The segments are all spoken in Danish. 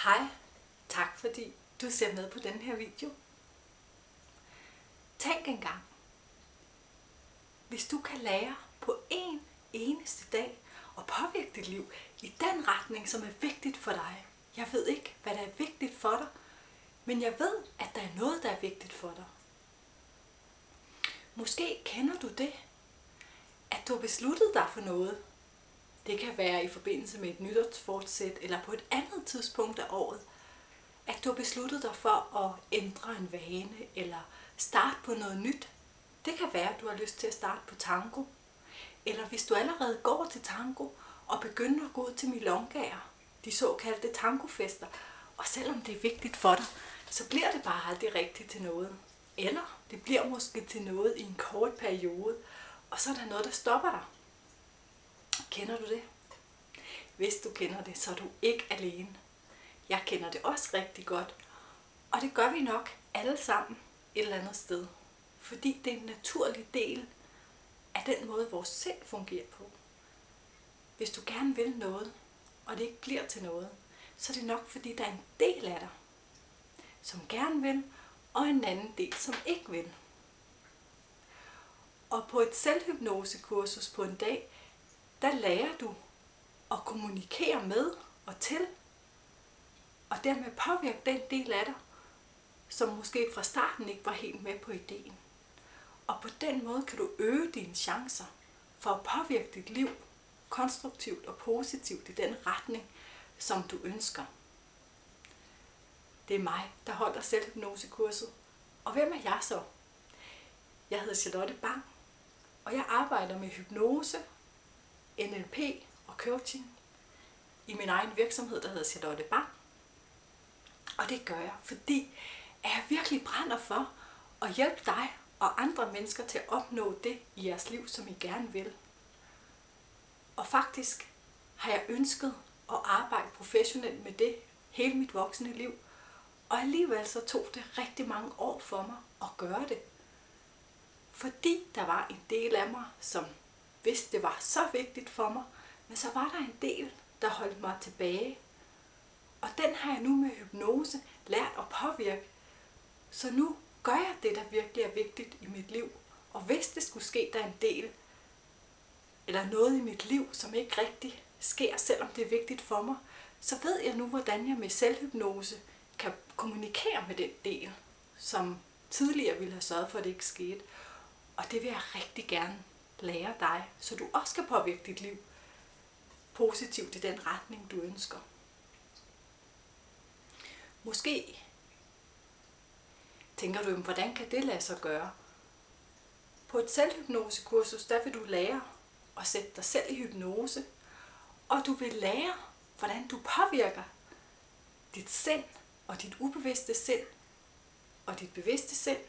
Hej, tak fordi du ser med på den her video. Tænk engang, hvis du kan lære på en eneste dag at påvirke dit liv i den retning, som er vigtigt for dig. Jeg ved ikke, hvad der er vigtigt for dig, men jeg ved, at der er noget, der er vigtigt for dig. Måske kender du det, at du har besluttet dig for noget. Det kan være i forbindelse med et nytårsfortsæt eller på et andet tidspunkt af året, at du har besluttet dig for at ændre en vane eller starte på noget nyt. Det kan være, at du har lyst til at starte på tango, eller hvis du allerede går til tango og begynder at gå ud til milongaer, de såkaldte tangofester, og selvom det er vigtigt for dig, så bliver det bare aldrig rigtigt til noget. Eller det bliver måske til noget i en kort periode, og så er der noget, der stopper dig. Kender du det? Hvis du kender det, så er du ikke alene. Jeg kender det også rigtig godt, og det gør vi nok alle sammen et eller andet sted. Fordi det er en naturlig del af den måde, vores sind fungerer på. Hvis du gerne vil noget, og det ikke bliver til noget, så er det nok fordi, der er en del af dig, som gerne vil, og en anden del, som ikke vil. Og på et selvhypnosekursus på en dag, der lærer du at kommunikere med og til, og dermed påvirke den del af dig, som måske fra starten ikke var helt med på ideen. Og på den måde kan du øge dine chancer for at påvirke dit liv konstruktivt og positivt i den retning, som du ønsker. Det er mig, der holder selvhypnosekurset. Og hvem er jeg så? Jeg hedder Charlotte Bang, og jeg arbejder med hypnose, NLP og coaching i min egen virksomhed, der hedder Charlotte Bang. Og det gør jeg, fordi jeg virkelig brænder for at hjælpe dig og andre mennesker til at opnå det i jeres liv, som I gerne vil. Og faktisk har jeg ønsket at arbejde professionelt med det hele mit voksne liv. Og alligevel så tog det rigtig mange år for mig at gøre det. Fordi der var en del af mig, som vidste, det var så vigtigt for mig, men så var der en del, der holdt mig tilbage. Og den har jeg nu med hypnose lært at påvirke. Så nu gør jeg det, der virkelig er vigtigt i mit liv. Og hvis det skulle ske, der er en del, eller noget i mit liv, som ikke rigtig sker, selvom det er vigtigt for mig, så ved jeg nu, hvordan jeg med selvhypnose kan kommunikere med den del, som tidligere ville have sørget for, at det ikke skete. Og det vil jeg rigtig gerne lære dig, så du også kan påvirke dit liv positivt i den retning, du ønsker. Måske tænker du, hvordan kan det lade sig gøre? På et selvhypnosekursus, der vil du lære at sætte dig selv i hypnose, og du vil lære, hvordan du påvirker dit sind og dit ubevidste sind og dit bevidste sind.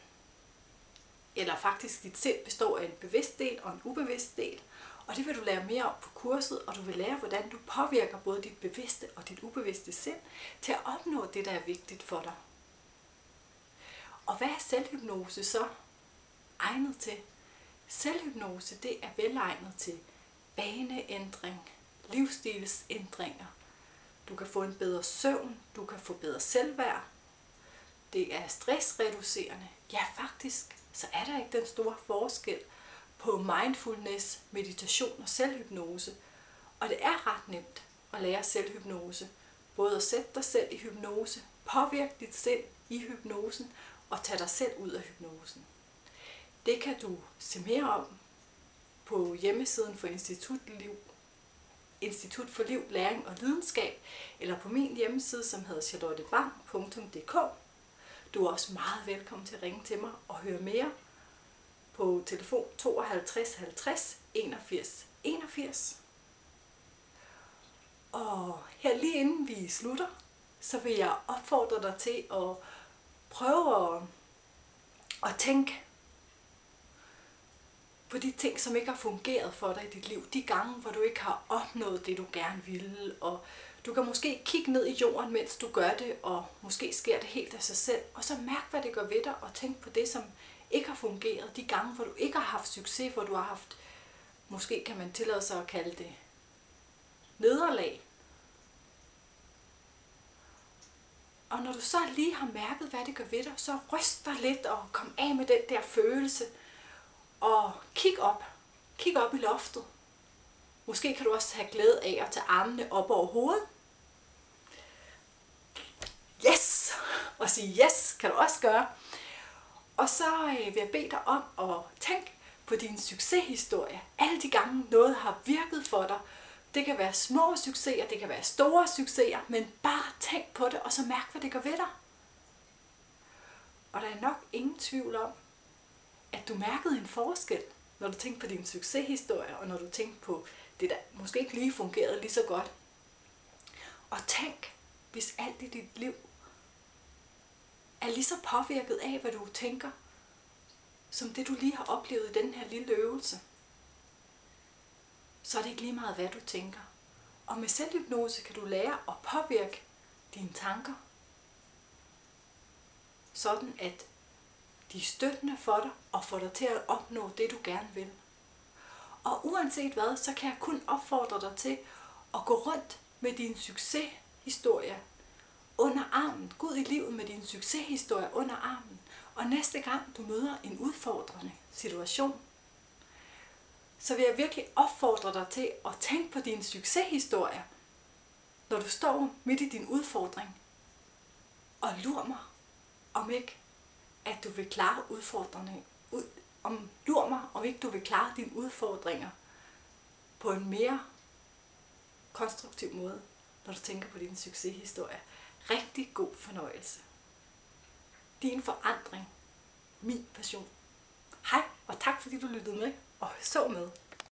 Eller faktisk dit sind består af en bevidst del og en ubevidst del. Og det vil du lære mere om på kurset, og du vil lære, hvordan du påvirker både dit bevidste og dit ubevidste sind til at opnå det, der er vigtigt for dig. Og hvad er selvhypnose så egnet til? Selvhypnose, det er velegnet til vaneændring, livsstilsændringer. Du kan få en bedre søvn, du kan få bedre selvværd. Det er stressreducerende. Ja, faktisk, så er der ikke den store forskel på mindfulness, meditation og selvhypnose. Og det er ret nemt at lære selvhypnose. Både at sætte dig selv i hypnose, påvirke dit sind i hypnosen og tage dig selv ud af hypnosen. Det kan du se mere om på hjemmesiden for Institut for Liv, Læring og Lidenskab, eller på min hjemmeside, som hedder charlottebang.dk. Du er også meget velkommen til at ringe til mig og høre mere på telefon 52 50 81 81. Og her lige inden vi slutter, så vil jeg opfordre dig til at prøve at tænke på de ting, som ikke har fungeret for dig i dit liv. De gange, hvor du ikke har opnået det, du gerne ville. Og du kan måske kigge ned i jorden, mens du gør det, og måske sker det helt af sig selv. Og så mærk, hvad det gør ved dig, og tænk på det, som ikke har fungeret. De gange, hvor du ikke har haft succes, hvor du har haft, måske kan man tillade sig at kalde det, nederlag. når du så lige har mærket, hvad det gør ved dig, så ryst dig lidt og kom af med den der følelse. Og kig op. Kig op i loftet. Måske kan du også have glæde af at tage armene op over hovedet. Yes! Og sige yes kan du også gøre. Og så vil jeg bede dig om at tænke på din succeshistorie. Alle de gange noget har virket for dig. Det kan være små succeser, det kan være store succeser, men bare tænk på det, og så mærk, hvad det gør ved dig. Og der er nok ingen tvivl om, at du mærkede en forskel, når du tænkte på din succeshistorie, og når du tænkte på det, der måske ikke lige fungerede lige så godt. Og tænk, hvis alt i dit liv er lige så påvirket af, hvad du tænker, som det, du lige har oplevet i den her lille øvelse, så er det ikke lige meget, hvad du tænker. Og med selvhypnose kan du lære at påvirke dine tanker, sådan at de er støttende for dig og får dig til at opnå det, du gerne vil. Og uanset hvad, så kan jeg kun opfordre dig til at gå rundt med din succeshistorie under armen. Gå ud i livet med din succeshistorie under armen. Og næste gang du møder en udfordrende situation, så vil jeg virkelig opfordre dig til at tænke på din succeshistorie, når du står midt i din udfordring. Og lur mig, om ikke, at du vil klare udfordringen. Lur mig, om ikke du vil klare dine udfordringer på en mere konstruktiv måde, når du tænker på din succeshistorie. Rigtig god fornøjelse. Din forandring. Min passion. Hej, og tak fordi du lyttede med og så med.